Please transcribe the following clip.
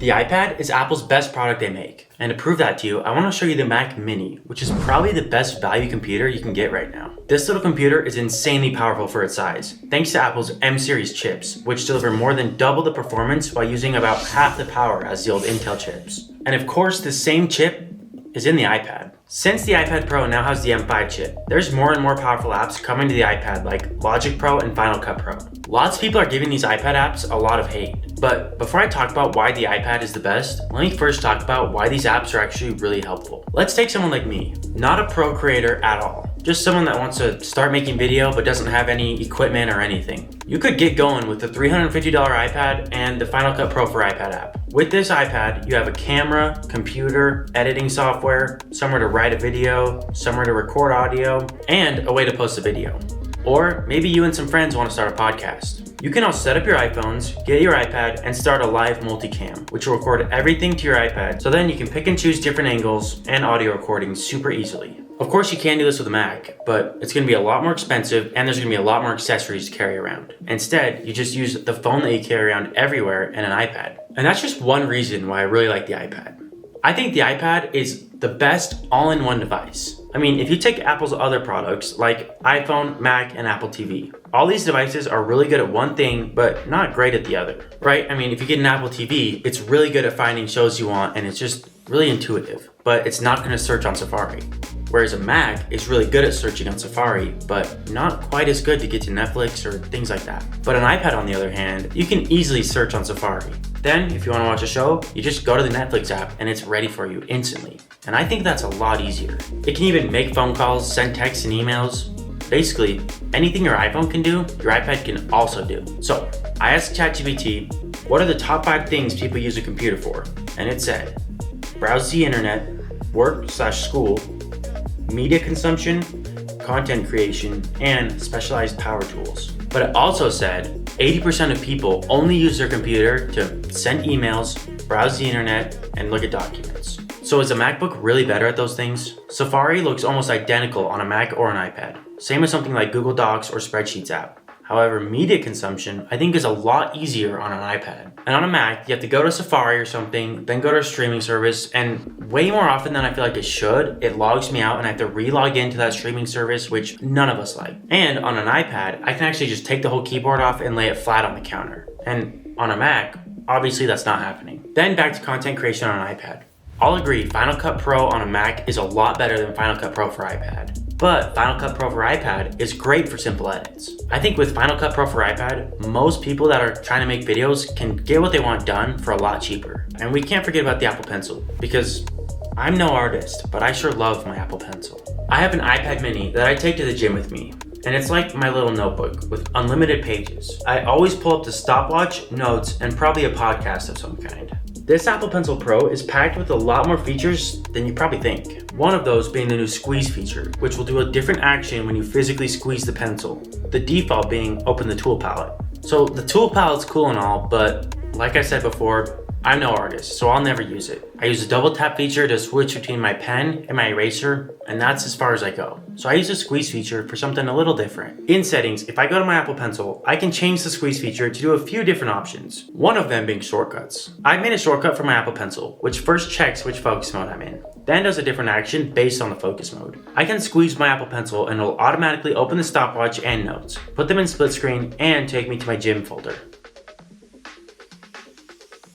The iPad is Apple's best product they make. And to prove that to you, I want to show you the Mac Mini, which is probably the best value computer you can get right now. This little computer is insanely powerful for its size, thanks to Apple's M series chips, which deliver more than double the performance while using about half the power as the old Intel chips. And of course, the same chip is in the iPad. Since the iPad Pro now has the M5 chip, there's more and more powerful apps coming to the iPad like Logic Pro and Final Cut Pro. Lots of people are giving these iPad apps a lot of hate. But before I talk about why the iPad is the best, let me first talk about why these apps are actually really helpful. Let's take someone like me, not a pro creator at all, just someone that wants to start making video but doesn't have any equipment or anything. You could get going with the $350 iPad and the Final Cut Pro for iPad app. With this iPad, you have a camera, computer, editing software, somewhere to write a video, somewhere to record audio, and a way to post a video. Or maybe you and some friends want to start a podcast. You can all set up your iPhones, get your iPad, and start a live multicam, which will record everything to your iPad, so then you can pick and choose different angles and audio recordings super easily. Of course, you can do this with a Mac, but it's going to be a lot more expensive and there's going to be a lot more accessories to carry around. Instead, you just use the phone that you carry around everywhere and an iPad. And that's just one reason why I really like the iPad. I think the iPad is the best all-in-one device. I mean, if you take Apple's other products like iPhone, Mac, and Apple TV, all these devices are really good at one thing, but not great at the other, right? I mean, if you get an Apple TV, it's really good at finding shows you want and it's just really intuitive, but it's not going to search on Safari. Whereas a Mac is really good at searching on Safari, but not quite as good to get to Netflix or things like that. But an iPad, on the other hand, you can easily search on Safari. Then, if you want to watch a show, you just go to the Netflix app and it's ready for you instantly. And I think that's a lot easier. It can even make phone calls, send texts and emails. Basically, anything your iPhone can do, your iPad can also do. So, I asked ChatGPT, what are the top 5 things people use a computer for? And it said, browse the internet, work/school, media consumption, content creation, and specialized power tools. But it also said 80% of people only use their computer to send emails, browse the internet, and look at documents. So is a MacBook really better at those things? Safari looks almost identical on a Mac or an iPad. Same as something like Google Docs or Spreadsheets app. However, media consumption I think is a lot easier on an iPad. And on a Mac, you have to go to Safari or something, then go to a streaming service, and way more often than I feel like it should, it logs me out and I have to re-log into that streaming service, which none of us like. And on an iPad, I can actually just take the whole keyboard off and lay it flat on the counter. And on a Mac, obviously that's not happening. Then back to content creation on an iPad. I'll agree, Final Cut Pro on a Mac is a lot better than Final Cut Pro for iPad. But Final Cut Pro for iPad is great for simple edits. I think with Final Cut Pro for iPad, most people that are trying to make videos can get what they want done for a lot cheaper. And we can't forget about the Apple Pencil, because I'm no artist, but I sure love my Apple Pencil. I have an iPad mini that I take to the gym with me, and it's like my little notebook with unlimited pages. I always pull up the stopwatch, notes, and probably a podcast of some kind. This Apple Pencil Pro is packed with a lot more features than you probably think. One of those being the new squeeze feature, which will do a different action when you physically squeeze the pencil. The default being open the tool palette. So the tool palette's cool and all, but like I said before, I'm no artist, so I'll never use it. I use the double tap feature to switch between my pen and my eraser, and that's as far as I go. So I use the squeeze feature for something a little different. In settings, if I go to my Apple Pencil, I can change the squeeze feature to do a few different options. One of them being shortcuts. I've made a shortcut for my Apple Pencil, which first checks which focus mode I'm in, then does a different action based on the focus mode. I can squeeze my Apple Pencil and it'll automatically open the stopwatch and notes, put them in split screen, and take me to my gym folder.